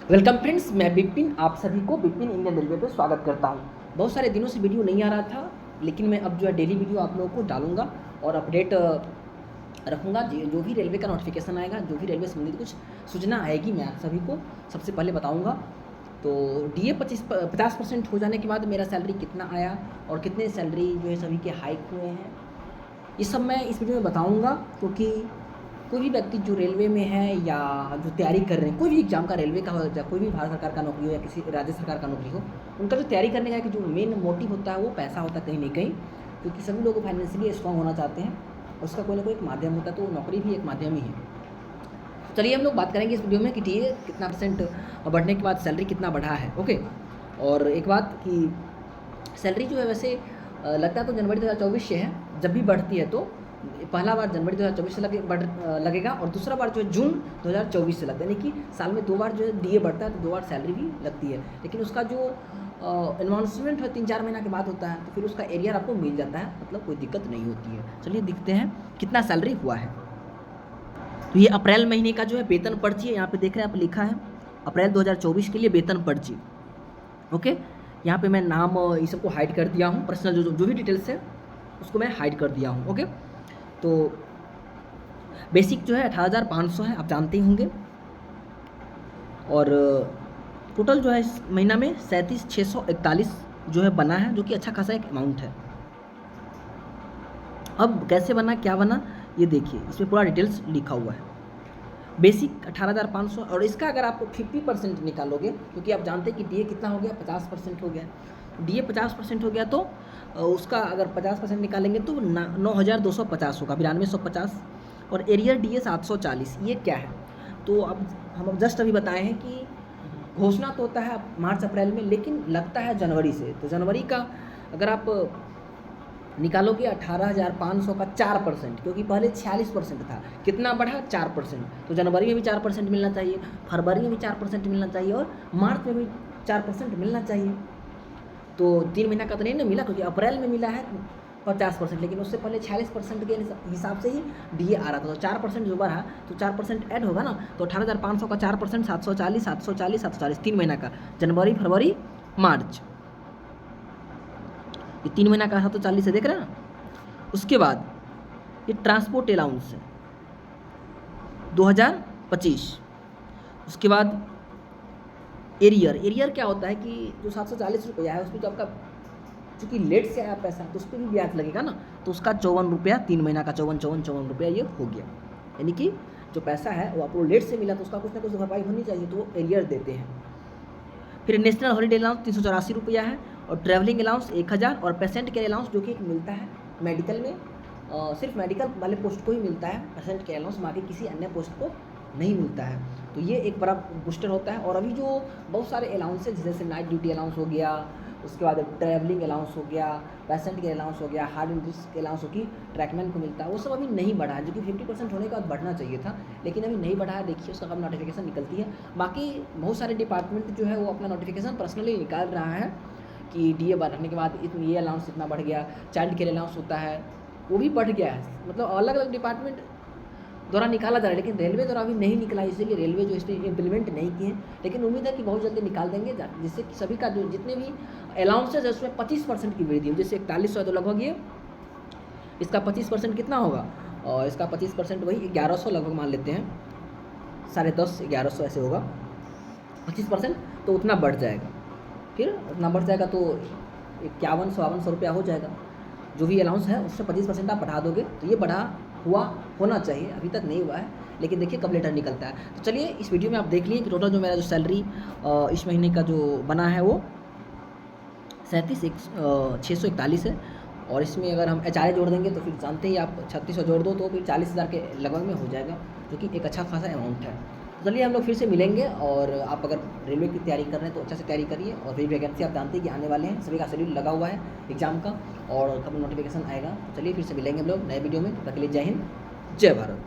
Welcome friends, मैं बिपिन आप सभी को बिपिन इंडियन रेलवे पे स्वागत करता हूँ। बहुत सारे दिनों से वीडियो नहीं आ रहा था, लेकिन मैं अब जो है डेली वीडियो आप लोगों को डालूंगा और अपडेट रखूँगा। जो भी रेलवे का नोटिफिकेशन आएगा, जो भी रेलवे संबंधित कुछ सूचना आएगी, मैं आप सभी को सबसे पहले बताऊँगा। तो DA 50% हो जाने के बाद मेरा सैलरी कितना आया और कितने सैलरी जो है सभी के हाइक हुए हैं, ये सब मैं इस वीडियो में बताऊँगा। क्योंकि कोई भी व्यक्ति जो रेलवे में है या जो तैयारी कर रहे हैं, कोई भी एग्जाम का, रेलवे का हो या कोई भी भारत सरकार का नौकरी हो या किसी राज्य सरकार का नौकरी हो, उनका जो तैयारी करने का कि जो मेन मोटिव होता है वो पैसा होता है कहीं ना कहीं। क्योंकि सभी लोग फाइनेंशियली स्ट्रॉन्ग होना चाहते हैं, उसका कोई ना कोई एक माध्यम होता है, तो नौकरी भी एक माध्यम ही है। चलिए हम लोग बात करेंगे इस वीडियो में कि DA कितना परसेंट बढ़ने के बाद सैलरी कितना बढ़ा है। ओके, और एक बात कि सैलरी जो है वैसे लगता है तो जनवरी 2024 से है। जब भी बढ़ती है तो पहला बार जनवरी 2024 से लगेगा और दूसरा बार जो है जून 2024 से लगता है। यानी कि साल में 2 बार जो है DA बढ़ता है, तो 2 बार सैलरी भी लगती है। लेकिन उसका जो अनाउंसमेंट है 3-4 महीना के बाद होता है, तो फिर उसका एरियर आपको मिल जाता है, मतलब कोई दिक्कत नहीं होती है। चलिए देखते हैं कितना सैलरी हुआ है। तो ये अप्रैल महीने का जो है वेतन पर्ची है, यहाँ पे देख रहे हैं आप, लिखा है अप्रैल 2024 के लिए वेतन पर्ची। ओके, यहाँ पे मैं नाम ये सबको हाइड कर दिया हूँ, पर्सनल जो भी डिटेल्स है उसको मैं हाइड कर दिया हूँ। ओके, तो बेसिक जो है 18,500 है, आप जानते ही होंगे। और टोटल जो है इस महीना में 37,641 जो है बना है, जो कि अच्छा खासा एक अमाउंट है। अब कैसे बना, क्या बना, ये देखिए, इसमें पूरा डिटेल्स लिखा हुआ है। बेसिक 18,500 और इसका अगर आप 50% निकालोगे, क्योंकि आप जानते हैं कि DA कितना हो गया, 50% हो गया। DA 50% हो गया तो उसका अगर 50% निकालेंगे तो 9,250 होगा, 9250। और एरियर DA 740। ये क्या है, तो अब हम जस्ट अभी बताए हैं कि घोषणा तो होता है मार्च अप्रैल में, लेकिन लगता है जनवरी से। तो जनवरी का अगर आप निकालोगे 18,500 का 4%, क्योंकि पहले 46% था, कितना बढ़ा, 4%। तो जनवरी में भी 4% मिलना चाहिए, फरवरी में भी 4% मिलना चाहिए और मार्च में भी 4% मिलना चाहिए। तो 3 महीना का तो नहीं ना मिला, क्योंकि अप्रैल में मिला है 50%, लेकिन उससे पहले 46% के हिसाब से ही DA आ रहा था। तो 4% जो बढ़ा तो 4% ऐड होगा ना। तो 18,500 का 4% 740, 740, 740, 3 महीना का, जनवरी, फरवरी, मार्च, ये 3 महीना का 740 से देख रहे हैं ना। उसके बाद ये ट्रांसपोर्ट अलाउंस है 2025। उसके बाद एरियर क्या होता है कि जो 740 रुपया है उसमें जो आपका चूँकि लेट से आया पैसा, तो उस पर भी ब्याज लगेगा ना। तो उसका 54 रुपया, 3 महीना का 54 रुपया ये हो गया। यानी कि जो पैसा है वो आपको लेट से मिला, तो उसका कुछ ना कुछ भरपाई होनी चाहिए, तो वो एरियर देते हैं। फिर नेशनल हॉलीडे अलाउंस 384 रुपया है, और ट्रैवलिंग अलाउंस 1000, और पेशेंट केयर अलाउंस जो कि मिलता है मेडिकल में, सिर्फ मेडिकल वाले पोस्ट को ही मिलता है पेशेंट केयर अलाउंस, बाकी किसी अन्य पोस्ट को नहीं मिलता है। तो ये एक बड़ा बूस्टर होता है। और अभी जो बहुत सारे अलाउंसेज, जैसे नाइट ड्यूटी अलाउंस हो गया, उसके बाद ट्रैवलिंग अलाउंस हो गया, पेशेंट केयर अलाउंस हो गया, हार्ड इंजरीज के अलाउंस हो कि ट्रैकमैन को मिलता है, वो सब अभी नहीं बढ़ा है, जो कि 50% होने के बाद बढ़ना चाहिए था, लेकिन अभी नहीं बढ़ा है। देखिए उसका कब नोटिफिकेशन निकलती है। बाकी बहुत सारे डिपार्टमेंट जो है वो अपना नोटिफिकेशन पर्सनली निकाल रहा है कि DA बढ़ने के बाद ये अलाउंस इतना बढ़ गया। चाइल्ड केयर अलाउंस होता है, वो भी बढ़ गया है। मतलब अलग अलग डिपार्टमेंट द्वारा निकाला जा रहा है, लेकिन रेलवे द्वारा अभी नहीं निकला, इसीलिए रेलवे जो इसमें इम्प्लीमेंट नहीं किए हैं। लेकिन उम्मीद है कि बहुत जल्दी निकाल देंगे, जिससे कि सभी का जो जितने भी अलाउंसेज है उसमें 25% की वृद्धि हो। जैसे 4100 है तो लगभग ये इसका 25% कितना होगा, और इसका 25% वही 1100 लगभग मान लेते हैं, 10.5, 1100 ऐसे होगा। 25% तो उतना बढ़ जाएगा, फिर उतना बढ़ जाएगा तो 5100-5200 रुपया हो जाएगा। जो भी अलाउंस है उससे 25% आप बढ़ा दोगे, तो ये बढ़ा हुआ होना चाहिए, अभी तक नहीं हुआ है, लेकिन देखिए कब लेटर निकलता है। तो चलिए इस वीडियो में आप देख लिए कि टोटल जो मेरा जो सैलरी इस महीने का जो बना है वो 37,641 है। और इसमें अगर हम HRA जोड़ देंगे तो फिर जानते ही आप, 3600 जोड़ दो तो फिर 40,000 के लगभग में हो जाएगा, जो कि एक अच्छा खासा अमाउंट है। तो चलिए हम लोग फिर से मिलेंगे। और आप अगर रेलवे की तैयारी कर रहे हैं तो अच्छा से तैयारी करिए। और फिर वैकेंसी आप जानते हैं कि आने वाले हैं, सभी का शेड्यूल लगा हुआ है एग्जाम का, और कब नोटिफिकेशन आएगा। तो चलिए फिर से मिलेंगे हम लोग नए वीडियो में। तब तक के लिए जय हिंद, जय भारत।